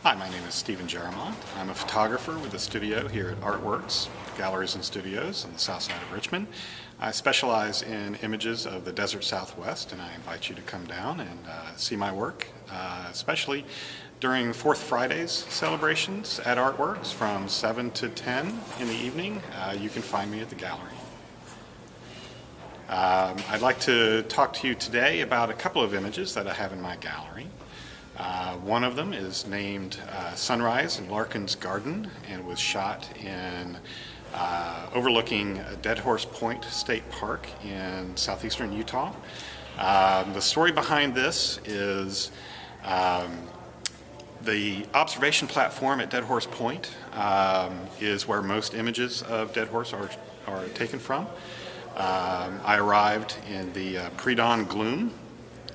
Hi, my name is Stephen Giramont. I'm a photographer with a studio here at Artworks, Galleries and Studios on the south side of Richmond. I specialize in images of the desert Southwest, and I invite you to come down and see my work, especially during Fourth Fridays celebrations at Artworks from 7 to 10 in the evening. You can find me at the gallery. I'd like to talk to you today about a couple of images that I have in my gallery. One of them is named Sunrise in Larkin's Garden and was shot in overlooking Dead Horse Point State Park in southeastern Utah. The story behind this is the observation platform at Dead Horse Point is where most images of Dead Horse are taken from. I arrived in the pre-dawn gloom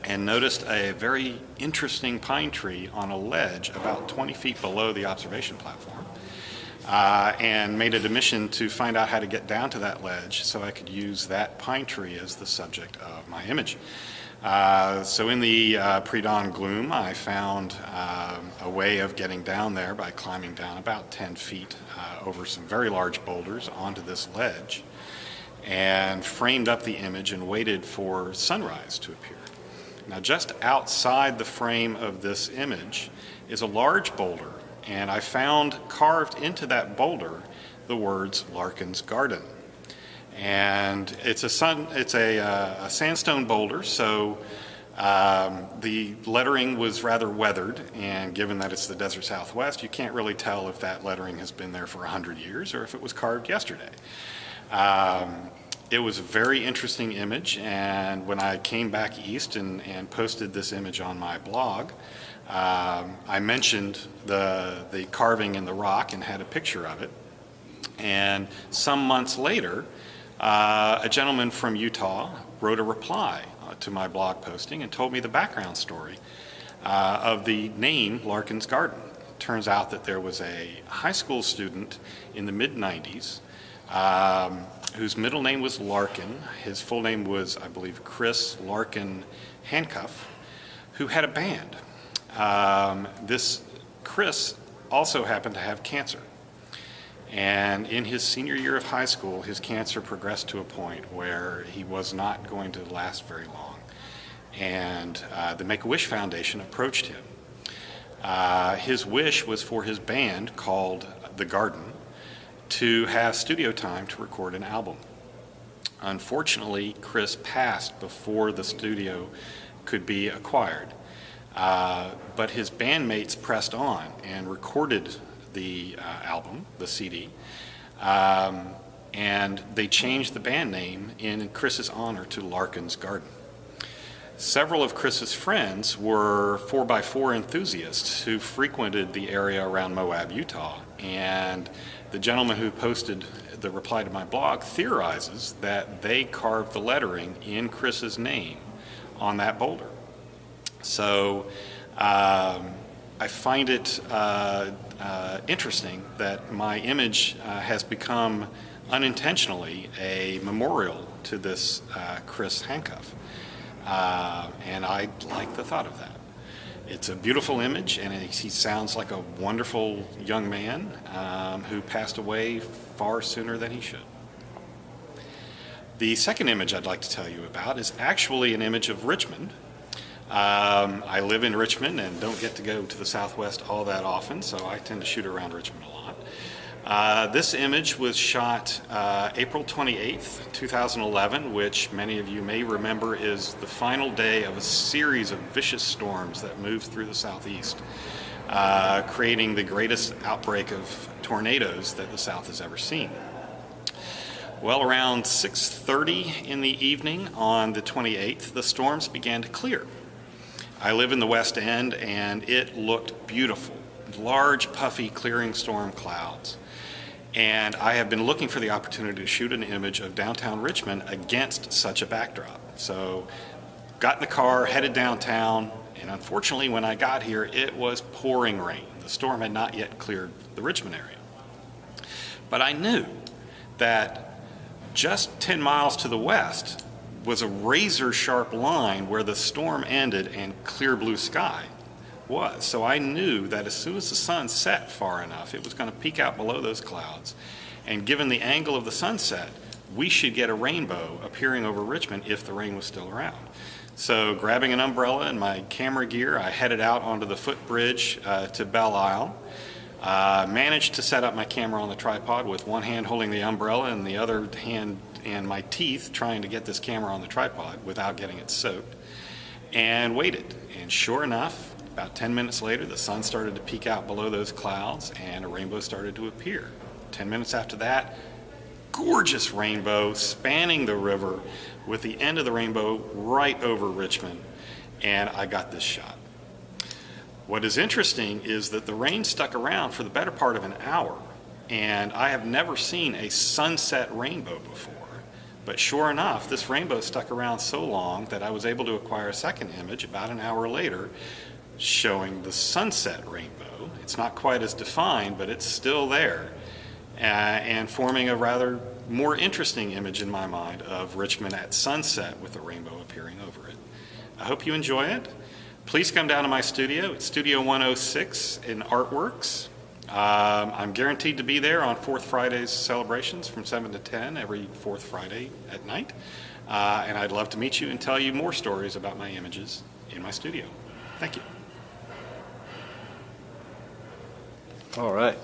and noticed a very interesting pine tree on a ledge about 20 feet below the observation platform, and made it a mission to find out how to get down to that ledge so I could use that pine tree as the subject of my image. So in the pre-dawn gloom, I found a way of getting down there by climbing down about 10 feet over some very large boulders onto this ledge, and framed up the image and waited for sunrise to appear. Now, just outside the frame of this image is a large boulder, and I found carved into that boulder the words Larkin's Garden. And it's a sandstone boulder, so the lettering was rather weathered, and given that it's the desert Southwest, you can't really tell if that lettering has been there for 100 years or if it was carved yesterday. It was a very interesting image, and when I came back east and posted this image on my blog, I mentioned the carving in the rock and had a picture of it. And some months later, a gentleman from Utah wrote a reply to my blog posting and told me the background story of the name Larkin's Garden. It turns out that there was a high school student in the mid-90s whose middle name was Larkin. His full name was, I believe, Chris Larkin Handcuff, who had a band. This Chris also happened to have cancer. And in his senior year of high school, his cancer progressed to a point where he was not going to last very long. And the Make-A-Wish Foundation approached him. His wish was for his band, called The Garden, to have studio time to record an album. Unfortunately, Chris passed before the studio could be acquired, but his bandmates pressed on and recorded the album, the CD, and they changed the band name in Chris's honor to Larkin's Garden. Several of Chris's friends were 4x4 enthusiasts who frequented the area around Moab, Utah, and the gentleman who posted the reply to my blog theorizes that they carved the lettering in Chris's name on that boulder. So I find it interesting that my image has become unintentionally a memorial to this Chris Handcuff. And I like the thought of that. It's a beautiful image, and he sounds like a wonderful young man who passed away far sooner than he should. The second image I'd like to tell you about is actually an image of Richmond. I live in Richmond and don't get to go to the Southwest all that often, so I tend to shoot around Richmond a lot. This image was shot April 28th, 2011, which many of you may remember is the final day of a series of vicious storms that moved through the southeast, creating the greatest outbreak of tornadoes that the South has ever seen. Well, around 6:30 in the evening on the 28th, the storms began to clear. I live in the West End, and it looked beautiful. Large, puffy, clearing storm clouds. And I have been looking for the opportunity to shoot an image of downtown Richmond against such a backdrop. So got in the car, headed downtown, and unfortunately when I got here, it was pouring rain. The storm had not yet cleared the Richmond area. But I knew that just 10 miles to the west was a razor-sharp line where the storm ended and clear blue sky. was. So I knew that as soon as the sun set far enough, it was going to peek out below those clouds. And given the angle of the sunset, we should get a rainbow appearing over Richmond if the rain was still around. So grabbing an umbrella and my camera gear, I headed out onto the footbridge to Belle Isle. Managed to set up my camera on the tripod with one hand holding the umbrella and the other hand and my teeth trying to get this camera on the tripod without getting it soaked, and waited. And sure enough, about 10 minutes later, the sun started to peek out below those clouds and a rainbow started to appear. 10 minutes after that, gorgeous rainbow spanning the river with the end of the rainbow right over Richmond, and I got this shot. What is interesting is that the rain stuck around for the better part of an hour, and I have never seen a sunset rainbow before. But sure enough, this rainbow stuck around so long that I was able to acquire a second image about an hour later showing the sunset rainbow. It's not quite as defined, but it's still there, and forming a rather more interesting image in my mind of Richmond at sunset with a rainbow appearing over it. I hope you enjoy it. Please come down to my studio. It's Studio 106 in Artworks. I'm guaranteed to be there on Fourth Friday's celebrations from 7 to 10 every fourth Friday at night. And I'd love to meet you and tell you more stories about my images in my studio. Thank you. All right.